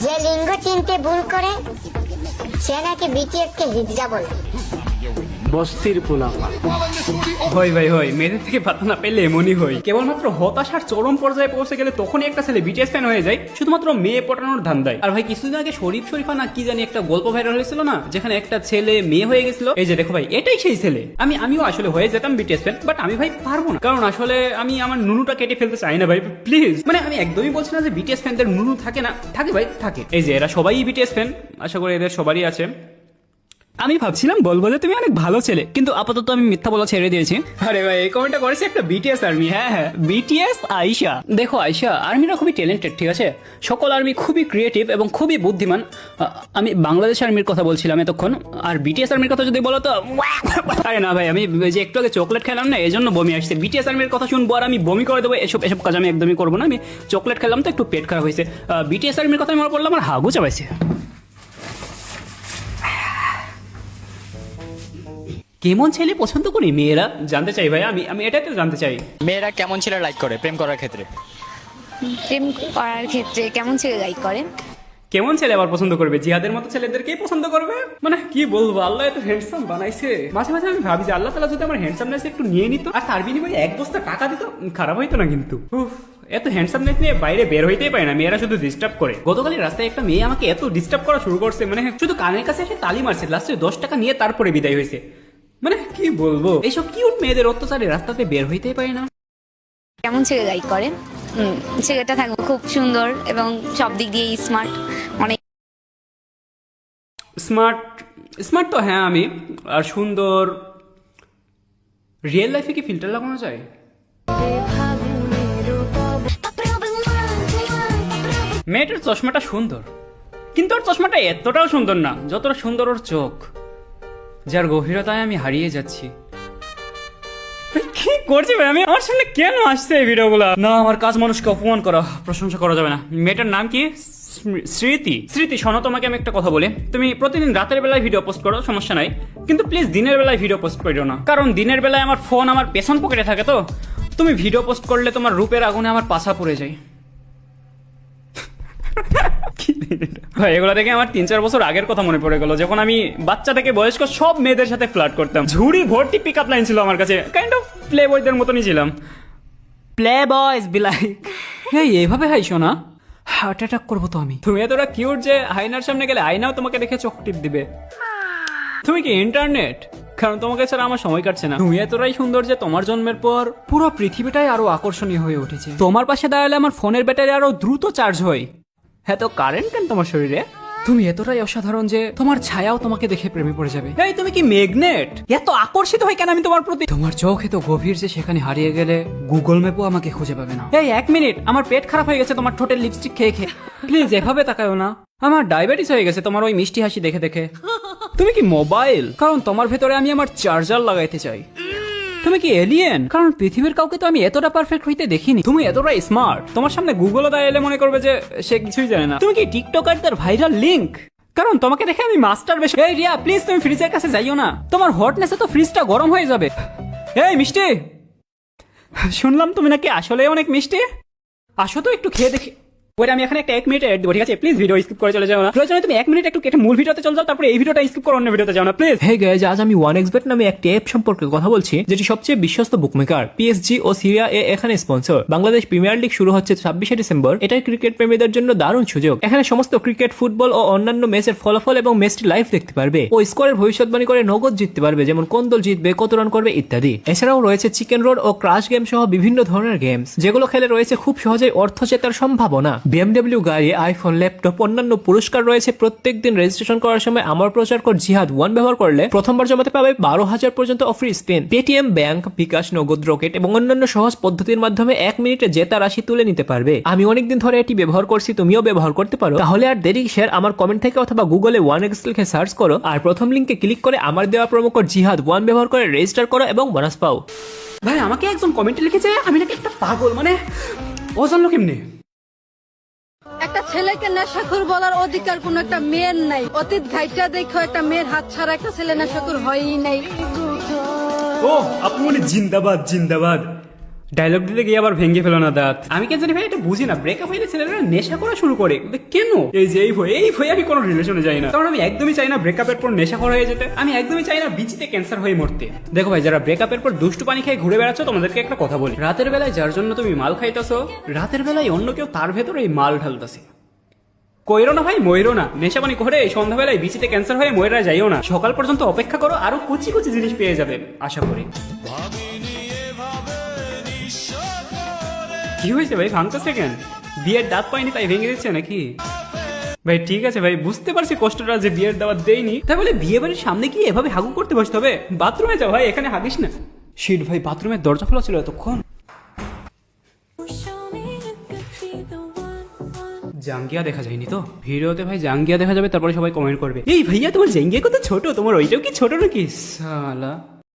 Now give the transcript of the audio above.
যে লিঙ্গ চিনতে ভুল করে সে নাকি বিটিএস কে হিজড়া বলে। বস্তির পোলাপা হয় ভাই হয়, মেয়েদের থেকে পাতা না পেলে এমনই হয়। কেবলমাত্র হতাশার চরম পর্যায়ে পৌঁছে গেলে তখনই একটা ছেলে বিটিএস ফ্যান হয়ে যায়, শুধুমাত্র মেয়ে পটানোর ধান্দায়। আর ভাই কিছুদিন আগে শরীফা না কি জানি একটা গল্প ভাইরাল হয়েছিল না, যেখানে একটা ছেলে মেয়ে হয়ে গেছিল। এই যে দেখো ভাই, এটাই সেই ছেলে। আমিও আসলে হয়ে যেতাম বিটিএস ফ্যান, বাট আমি ভাই পারবো না, কারণ আসলে আমি আমার নুনুটা কেটে ফেলতে চাই না ভাই, প্লিজ। মানে আমি একদমই বলছি না যে বিটিএস ফ্যানদের নুনু থাকে না, থাকে ভাই থাকে। এই যে এরা সবাই বিটিএস ফ্যান, আশা করি এদের সবারই আছে। আমি ভাবছিলাম বলবো যে তুমি অনেক ভালো ছেলে, কিন্তু আপাতত আমি মিথ্যা বলা ছেড়ে দিয়েছি। আরে ভাই, এই কমেন্টটা করেছে একটা বিটিএস আর্মি। হ্যাঁ, বিটিএস আয়শা। দেখো আয়শা, আর্মিরা খুবই ট্যালেন্টেড, ঠিক আছে? সকল আর্মি খুবই ক্রিয়েটিভ এবং খুবই বুদ্ধিমান। আমি বাংলাদেশ আর্মির কথা বলছিলাম এতক্ষণ, আর বিটিএস আর্মির কথা যদি বলো তো আরে না ভাই, আমি যে একটু আগে চকলেট খেলাম না, এই জন্য বমি আসছে। বিটিএস আর্মির কথা শুনবো আর আমি বমি করে দেবো, এসব কাজ আমি একদমই করবো না। আমি চকলেট খেলাম তো একটু পেট খারাপ হয়েছে। বিটিএস আর্মির কথা মনে পড়লো, আমার হাগু চাপাইছে। কেমন ছেলে পছন্দ করি মেয়েরা জানতে চাই ভাই, আমি এটাই তো জানতে চাই। মেয়েরা কেমন ছেলে লাইক করে প্রেম করার ক্ষেত্রে? প্রেম করার ক্ষেত্রে কেমন ছেলে লাইক করে? কেমন ছেলে আবার পছন্দ করবে? জিহাদের মতো ছেলেদেরকেই পছন্দ করবে। মানে কি বলবো, আল্লাহ এত হ্যান্ডসাম বানাইছে। মাঝে মাঝে আমি ভাবি যে আল্লাহ তাআলা যদি আমার হ্যান্ডসামনেস একটু নিয়ে নিত আর তার বিনিময়ে এক বস্তা টাকা দিত, খারাপ হইতো না কিন্তু। এত হ্যান্ডসামনেস নিয়ে বাইরে বের হইতেই পারে না, মেয়েরা শুধু ডিস্টার্ব করে। গতকালই রাস্তায় একটা মেয়ে আমাকে এত ডিস্টার্ব করা শুরু করছে, মানে শুধু কানের কাছে এসে তালি মারছে, লাস্টে 10 টাকা নিয়ে তারপরে বিদায় হয়েছে। মানে কি বলবো, এইসব কিউট মেয়েদের অত্যাচারে রাস্তাতে বের হইতেই পারে না। কেমন ছেলে লাইক করেন? ছেলেটা থাকবে খুব সুন্দর এবং সব দিক দিয়ে স্মার্ট, অনেক স্মার্ট তো হ্যাঁ আমি, আর সুন্দর। রিয়েল লাইফে কি ফিল্টার লাগানো যায়? মেয়েটার চশমাটা সুন্দর, কিন্তু ওর চশমাটা এতটাও সুন্দর না যতটা সুন্দর ওর চোখ, যার গভীরতায় আমি হারিয়ে যাচ্ছি। কি করছি ভাই আমি? আমার সামনে কেন আসছে এই ভিডিওগুলো? না, আমার কাজ মানুষকে অপমান করা, প্রশংসা করা যাবে না। মেয়েটার নাম কি? স্মৃতি। শোনো, তোমাকে আমি একটা কথা বলি, তুমি প্রতিদিন রাতের বেলায় ভিডিও পোস্ট করো, সমস্যা নাই, কিন্তু প্লিজ দিনের বেলায় ভিডিও পোস্ট করো না, কারণ দিনের বেলায় আমার ফোন আমার পেছন পকেটে থাকে, তো তুমি ভিডিও পোস্ট করলে তোমার রূপের আগুনে আমার পাছা পড়ে যায়। ভাই এগুলো দেখে আমার 3-4 বছর আগের কথা মনে পড়ে গেল, যখন আমি বাচ্চা থেকে বয়স্ক সব মেয়েদের সাথে ফ্লার্ট করতাম। ঝুড়ি ভর্তি পিক আপ লাইন ছিল আমার কাছে, কাইন্ড অফ প্লে বয়দের মতনই ছিলাম। প্লে বয়স বি লাইক, এই এইভাবে হাইছো না, হার্ট অ্যাটাক করবো তো আমি। তুমি এতটা কিউট যে আয়নার সামনে গেলে আয়নাও তোমাকে দেখে চোখ টিপ দিবে। তুমি কি ইন্টারনেট? কারণ তোমাকে ছাড়া আমার সময় কাটছে না। তুমি এতটাই সুন্দর যে তোমার জন্মের পর পুরো পৃথিবীটাই আরো আকর্ষণীয় হয়ে উঠেছে। তোমার পাশে দাঁড়ালে আমার ফোনের ব্যাটারি আরো দ্রুত চার্জ হয়। হ্যাঁ, তো কারেন্ট কেন তোমার শরীরে? তুমি এতটাই অসাধারণ যে তোমার ছায়াও তোমাকে দেখে প্রেমে পড়ে যাবে। এই তুমি কি ম্যাগনেট? এত আকর্ষিত হয় কেন আমি তোমার প্রতি? তোমার চোখ এত গভীর যে সেখানে হারিয়ে গেলে গুগল ম্যাপও আমাকে খুঁজে পাবে না। এই 1 মিনিট, আমার পেট খারাপ হয়ে গেছে তোমার ঠোঁটের লিপস্টিক খেয়ে খেয়ে। প্লিজ এভাবে তাকায়ো না, আমার ডায়াবেটিস হয়ে গেছে তোমার ওই মিষ্টি হাসি দেখে দেখে। তুমি কি মোবাইল? কারণ তোমার ভেতরে আমি আমার চার্জার লাগাইতে চাই। তুমি কি এলিয়েন? কারণ পৃথিবীর কাউকে তো আমি এতটা পারফেক্ট হইতে দেখিনি। তুমি এতটা স্মার্ট, তোমার সামনে গুগলও দাঁড়ালে মনে করবে যে সে কিছুই জানে না। তুমি কি টিকটকারদের ভাইরাল লিংক? কারণ তোমাকে দেখে আমি মাস্টার বেশি। এই রিয়া, প্লিজ তুমি ফ্রিজের কাছে যাইও না, তোমার হটনেসে তো ফ্রিজটা গরম হয়ে যাবে। এই মিষ্টি, শুনলাম তুমি নাকি আসলে অনেক মিষ্টি। আসো তো একটু খেয়ে দেখি। ওই আমি এখানে একটা 1 মিনিট এড দেবো, ঠিক আছে? প্লিজ ভিডিও স্কিপ করে চলে যাও না। প্রয়োজনে তুমি 1 মিনিট একটু কেটে মূল ভিডিওতে চলে যাও, তারপরে এই ভিডিওটা স্কিপ করে অন্য ভিডিওতে যাও না প্লিজ। হে গাইজ, আজ আমি 1xBet নামে একটি অ্যাপ সম্পর্কে কথা বলছি, যেটি সবচেয়ে বিশ্বস্ত bookmaker. PSG O Serie A এখানে স্পন্সর। বাংলাদেশ প্রিমিয়ার লিগ শুরু হচ্ছে 26শে ডিসেম্বর। এটাই ক্রিকেট প্রেমীদের জন্য দারুণ সুযোগ। এখানে সমস্ত ক্রিকেট, ফুটবল ও অন্যান্য ম্যাচের ফলাফল এবং ম্যাচটি লাইভ দেখতে পারবে ও স্কোরের ভবিষ্যৎবাণী করে নগদ জিততে পারবে, যেমন কোন দল জিতবে, কত রান করবে ইত্যাদি। এছাড়াও রয়েছে চিকেন রোড ও ক্রাশ গেম সহ বিভিন্ন ধরনের গেমস, যেগুলো খেলে রয়েছে খুব সহজেই অর্থ জেতার সম্ভাবনা। বিএমডব্লিউ গাড়ি, আইফোন, ল্যাপটপ, অন্যান্য পুরস্কার রয়েছে। প্রত্যেকদিন রেজিস্ট্রেশন করার সময় আমার প্রচার কোড জিহাদ1 ব্যবহার করলে প্রথমবার জমাতে পাবে 12,000 পর্যন্ত ফ্রি স্পিন। পেটিএম, ব্যাংক, বিকাশ, নগদ, রকেট এবং অন্যান্য সহজ পদ্ধতির মাধ্যমে 1 মিনিটে জেতা রাশি তুলে নিতে পারবে। আমি অনেকদিন ধরে এটি ব্যবহার করছি, তুমিও ব্যবহার করতে পারো। তাহলে আর দেরি কিসের? আমার কমেন্ট থেকে অথবা গুগলে 1x লিখে সার্চ করো আর প্রথম লিংকে ক্লিক করে আমার দেওয়া প্রোমো কোড জিহাদ1 ব্যবহার করে রেজিস্টার করো এবং বোনাস পাও। ভাই আমাকে একজন কমেন্টে লিখেছে আমি নাকি একটা পাগল, মানে ও জানলো কেমনে? একটা ছেলেকে নেশাখোর বলার অধিকার কোন একটা মেয়ের নাই। অতীত ঘাইটা দেখো, একটা মেয়ের হাত ছাড়া একটা ছেলে নেশাখোর হয়ই নাই। ও আপু মানে জিন্দাবাদ জিন্দাবাদ। ডায়লগ দিতে গিয়ে আবার ভেঙে ফেলো না দাঁত। আমি কেন জানি ভাই এটা বুঝি না, ব্রেকআপ হইলে ছেলেরা নেশা করা শুরু করে, কেন? এই যে এই ভয়ে আমি কোনো রিলেশনে যাই না, কারণ আমি একদমই চাই না ব্রেকআপের পর নেশা করা হয়ে যেতে। আমি একদমই চাই না বিচিতে ক্যান্সার হয়ে মরতে। দেখো ভাই, যারা ব্রেকআপের পর দুষ্টু পানি খেয়ে ঘুরে বেড়াচ্ছ, তোমাদেরকে একটা কথা বলি, রাতের বেলায় যার জন্য তুমি মাল খাইতেছো, রাতের বেলায় অন্য কেউ তার ভেতরে এই মাল ঢালতেছে। কইরো না ভাই, মইরো না, নেশা পানি করে সন্ধ্যাবেলায় বিচিতে ক্যান্সার হয়ে ময়রা যাইও না। সকাল পর্যন্ত অপেক্ষা করো, আরো কুচি কুচি জিনিস পেয়ে যাবে আশা করি। কি হয়েছে ভাই, ভাঙতেছে কেন? বিয়ের দাঁত পাইনি তাই ভেঙে দিচ্ছে নাকি? ভাই ঠিক আছে ভাই, বুঝতে পারছি কষ্টটা, যে বিয়ের দাওয়াত দেয়নি, তাই বলে বিয়ে বাড়ির সামনে গিয়ে এভাবে হাগু করতে বসতে হবে? বাথরুমে যাও ভাই, এখানে হাগিস না। শিট ভাই, বাথরুমের দরজা খোলা ছিল এতক্ষণ। জাঙ্গিয়া দেখা যায়নি তো ভিডিওতে? ভাই জাঙ্গিয়া দেখা যাবে, তারপরে সবাই কমেন্ট করবে, এই ভাইয়া তোমার জাঙ্গিয়া কত ছোট, তোমার ওইটাও কি ছোট নাকি? সালা।